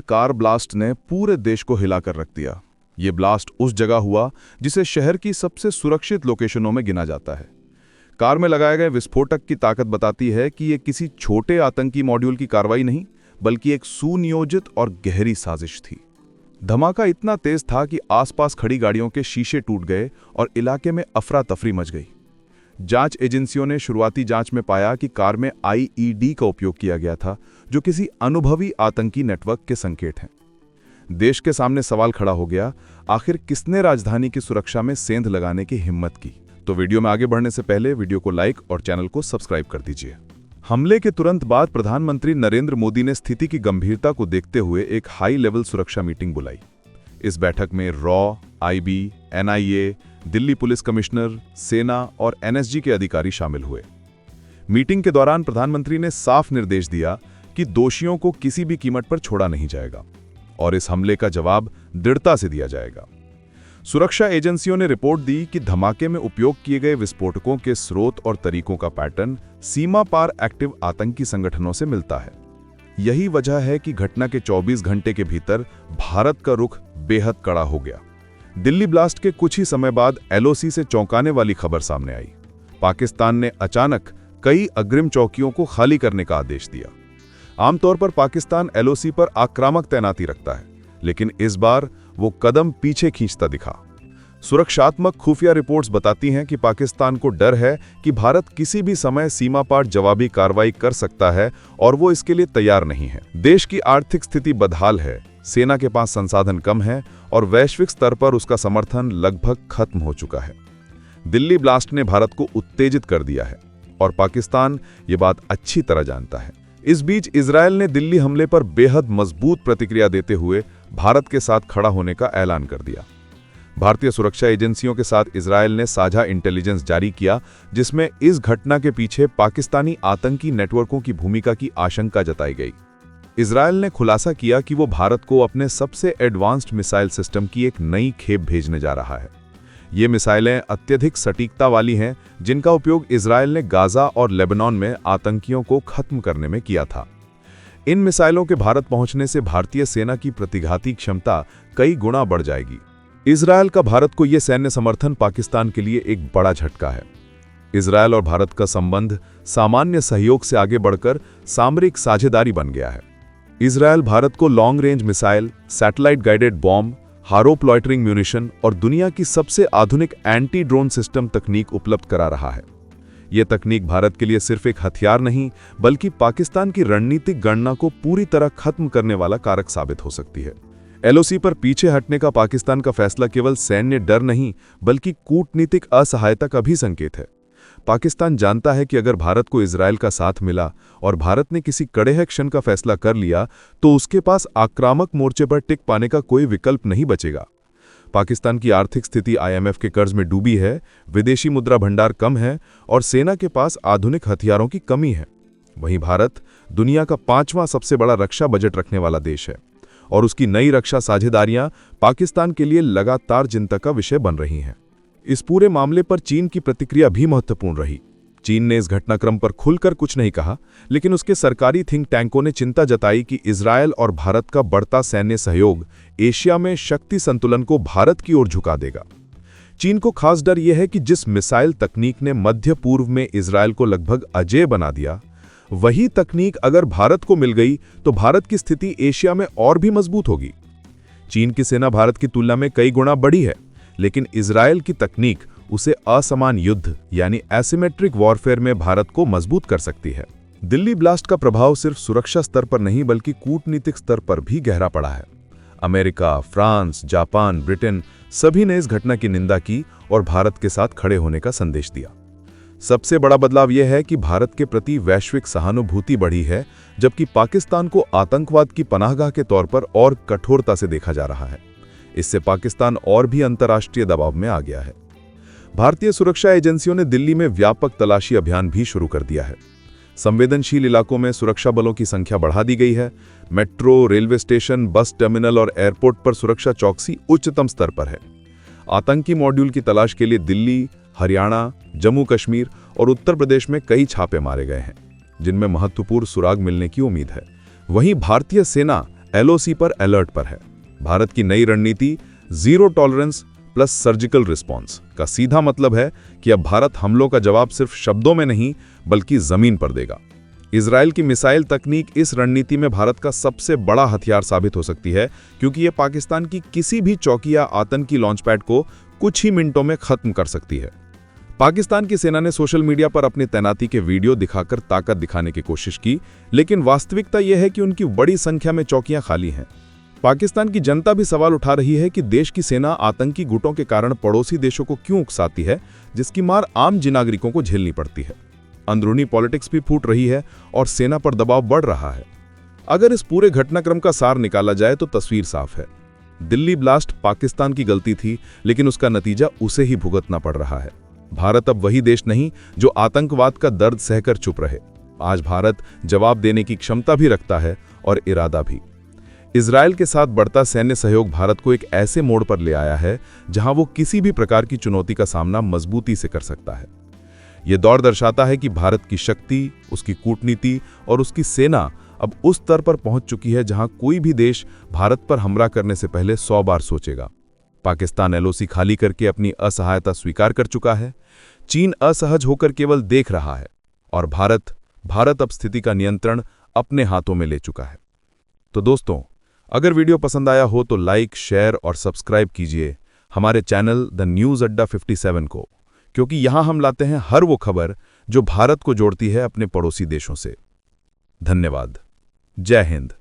Car blast ने पूरे देश को हिलाकर रख दिया। ये ब्लास्ट उस जगह हुआ जिसे शहर की सबसे सुरक्षित लोकेशनों में गिना जाता है। कार में लगाए गए विस्फोटक की ताकत बताती है कि ये किसी छोटे आतंकी मॉड्यूल की कार्रवाई नहीं, बल्कि एक सुनियोजित और गहरी साजिश थी। धमाका इतना तेज था कि आसपास खड़ी गाड़ियों के शीशे टूट गए और इलाके में अफरा तफरी मच गई। जांच एजेंसियों ने शुरुआती जांच में पाया कि कार में आईईडी का उपयोग किया गया था, जो किसी अनुभवी आतंकी नेटवर्क के संकेत हैं। देश के सामने सवाल खड़ा हो गया, आखिर किसने राजधानी की सुरक्षा में सेंध लगाने की हिम्मत की? तो वीडियो में आगे बढ़ने से पहले वीडियो को लाइक और चैनल को सब्सक्राइब कर दीजिए। हमले के तुरंत बाद प्रधानमंत्री नरेंद्र मोदी ने स्थिति की गंभीरता को देखते हुए एक हाई लेवल सुरक्षा मीटिंग बुलाई। इस बैठक में raw, IB, NIA, Delhi police commissioner, सेना और एनएसजी के अधिकारी शामिल हुए। मीटिंग के दौरान प्रधानमंत्री ने साफ निर्देश दिया कि दोषियों को किसी भी कीमत पर छोड़ा नहीं जाएगा और इस हमले का जवाब दृढ़ता से दिया जाएगा। सुरक्षा एजेंसियों ने रिपोर्ट दी कि धमाके में उपयोग किए गए विस्फोटकों के स्रोत और तरीकों का पैटर्न सीमा पार एक्टिव आतंकी संगठनों से मिलता है। यही वजह है कि घटना के 24 घंटे के भीतर भारत का रुख बेहद कड़ा हो गया। दिल्ली ब्लास्ट के कुछ ही समय बाद एलओसी से चौंकाने वाली खबर सामने आई। पाकिस्तान ने अचानक कई अग्रिम चौकियों को खाली करने का आदेश दिया। आमतौर पर पाकिस्तान एलओसी पर आक्रामक तैनाती रखता है, लेकिन इस बार वो कदम पीछे खींचता दिखा। सुरक्षात्मक खुफिया रिपोर्ट्स बताती हैं कि पाकिस्तान को डर है कि भारत किसी भी समय सीमा पार जवाबी कार्रवाई कर सकता है और वो इसके लिए तैयार नहीं है। देश की आर्थिक स्थिति बदहाल है, सेना के पास संसाधन कम है और वैश्विक स्तर पर उसका समर्थन लगभग खत्म हो चुका है। दिल्ली ब्लास्ट ने भारत को उत्तेजित कर दिया है और पाकिस्तान ये बात अच्छी तरह जानता है। इस बीच इजरायल ने दिल्ली हमले पर बेहद मजबूत प्रतिक्रिया देते हुए भारत के साथ खड़ा होने का ऐलान कर दिया। भारतीय सुरक्षा एजेंसियों के साथ इजरायल ने साझा इंटेलिजेंस जारी किया, जिसमें इस घटना के पीछे पाकिस्तानी आतंकी नेटवर्कों की भूमिका की आशंका जताई गई। इजरायल ने खुलासा किया कि वो भारत को अपने सबसे एडवांस्ड मिसाइल सिस्टम की एक नई खेप भेजने जा रहा है। ये मिसाइलें अत्यधिक सटीकता वाली हैं, जिनका उपयोग इजरायल ने गाजा और लेबनान में आतंकियों को खत्म करने में किया था। इन मिसाइलों के भारत पहुंचने से भारतीय सेना की प्रतिघाती क्षमता कई गुना बढ़ जाएगी। इजरायल का भारत को यह सैन्य समर्थन पाकिस्तान के लिए एक बड़ा झटका है। इजरायल और भारत का संबंध सामान्य सहयोग से आगे बढ़कर सामरिक साझेदारी बन गया है। इजरायल भारत को long range missile, satellite guided bomb, Harop loitering munition और दुनिया की सबसे आधुनिक एंटी ड्रोन सिस्टम तकनीक उपलब्ध करा रहा है। यह तकनीक भारत के लिए सिर्फ एक हथियार नहीं, बल्कि पाकिस्तान की रणनीतिक गणना को पूरी तरह खत्म करने वाला कारक साबित हो सकती है। एलओसी पर पीछे हटने का पाकिस्तान का फैसला केवल सैन्य डर नहीं, बल्कि कूटनीतिक असहायता का भी संकेत है। पाकिस्तान जानता है कि अगर भारत को इजरायल का साथ मिला और भारत ने किसी कड़े एक्शन का फैसला कर लिया, तो उसके पास आक्रामक मोर्चे पर टिक पाने का कोई विकल्प नहीं बचेगा। पाकिस्तान की आर्थिक स्थिति आईएमएफ के कर्ज में डूबी है, विदेशी मुद्रा भंडार कम है और सेना के पास आधुनिक हथियारों की कमी है। वहीं भारत दुनिया का 5वां सबसे बड़ा रक्षा बजट रखने वाला देश है और उसकी नई रक्षा साझेदारियां पाकिस्तान के लिए लगातार चिंता का विषय बन रही हैं। इस पूरे मामले पर चीन की प्रतिक्रिया भी महत्वपूर्ण रही। चीन ने इस घटनाक्रम पर खुलकर कुछ नहीं कहा, लेकिन उसके सरकारी थिंक टैंकों ने चिंता जताई कि इजरायल और भारत का बढ़ता सैन्य सहयोग एशिया में शक्ति संतुलन को भारत की ओर झुका देगा। चीन को खास डर यह है कि जिस मिसाइल तकनीक ने मध्य पूर्व में इजरायल को लगभग अजेय बना दिया, वही तकनीक अगर भारत को मिल गई तो भारत की स्थिति एशिया में और भी मजबूत होगी। चीन की सेना भारत की तुलना में कई गुना बड़ी है, लेकिन इजरायल की तकनीक उसे असमान युद्ध यानी एसिमेट्रिक वॉरफेयर में भारत को मजबूत कर सकती है। दिल्ली ब्लास्ट का प्रभाव सिर्फ सुरक्षा स्तर पर नहीं, बल्कि कूटनीतिक स्तर पर भी गहरा पड़ा है। अमेरिका, फ्रांस, जापान, ब्रिटेन सभी ने इस घटना की निंदा की और भारत के साथ खड़े होने का संदेश दिया। सबसे बड़ा बदलाव यह है कि भारत के प्रति वैश्विक सहानुभूति बढ़ी है, जबकि पाकिस्तान को आतंकवाद की पनाहगाह के तौर पर और कठोरता से देखा जा रहा है। इससे पाकिस्तान और भी अंतर्राष्ट्रीय दबाव में आ गया है। भारतीय सुरक्षा एजेंसियों ने दिल्ली में व्यापक तलाशी अभियान भी शुरू कर दिया है। संवेदनशील इलाकों में सुरक्षा बलों की संख्या बढ़ा दी गई है। Metro, railway station, bus terminal और एयरपोर्ट पर सुरक्षा चौकसी उच्चतम स्तर पर है। आतंकी मॉड्यूल की तलाश के लिए दिल्ली, हरियाणा, जम्मू कश्मीर और उत्तर प्रदेश में कई छापे मारे गए हैं, जिनमें महत्वपूर्ण सुराग मिलने की उम्मीद है। वहीं भारतीय सेना एलओसी पर अलर्ट पर है। भारत की नई रणनीति zero tolerance plus surgical response का सीधा मतलब है कि अब भारत हमलों का जवाब सिर्फ शब्दों में नहीं बल्कि जमीन पर देगा। इजरायल की मिसाइल तकनीक इस रणनीति में भारत का सबसे बड़ा हथियार साबित हो सकती है, क्योंकि यह पाकिस्तान की किसी भी चौकी या आतंकी लॉन्चपैड को कुछ ही मिनटों में खत्म कर सकती है। पाकिस्तान की सेना ने सोशल मीडिया पर अपनी तैनाती के वीडियो दिखाकर ताकत दिखाने की कोशिश की, लेकिन वास्तविकता यह है कि उनकी बड़ी संख्या में चौकियां खाली हैं। पाकिस्तान की जनता भी सवाल उठा रही है कि देश की सेना आतंकी गुटों के कारण पड़ोसी देशों को क्यों उकसाती है, जिसकी मार आम नागरिकों को झेलनी पड़ती है। अंदरूनी पॉलिटिक्स भी फूट रही है और सेना पर दबाव बढ़ रहा है। अगर इस पूरे घटनाक्रम का सार निकाला जाए तो तस्वीर साफ है। दिल्ली ब्लास्ट पाकिस्तान की गलती थी, लेकिन उसका नतीजा उसे ही भुगतना पड़ रहा है। भारत अब वही देश नहीं जो आतंकवाद का दर्द सहकर चुप रहे। आज भारत जवाब देने की क्षमता भी रखता है और इरादा भी। इजरायल के साथ बढ़ता सैन्य सहयोग भारत को एक ऐसे मोड़ पर ले आया है जहां वो किसी भी प्रकार की चुनौती का सामना मजबूती से कर सकता है। यह दौर दर्शाता है कि भारत की शक्ति, उसकी कूटनीति और उसकी सेना अब उस स्तर पर पहुंच चुकी है जहां कोई भी देश भारत पर हमला करने से पहले 100 बार सोचेगा। पाकिस्तान एलओसी खाली करके अपनी असहायता स्वीकार कर चुका है। चीन असहज होकर केवल देख रहा है और भारत अब स्थिति का नियंत्रण अपने हाथों में ले चुका है। तो दोस्तों, अगर वीडियो पसंद आया हो तो लाइक, शेयर और सब्सक्राइब कीजिए हमारे चैनल द न्यूज़ अड्डा 57 को, क्योंकि यहां हम लाते हैं हर वो खबर जो भारत को जोड़ती है अपने पड़ोसी देशों से। धन्यवाद। जय हिंद।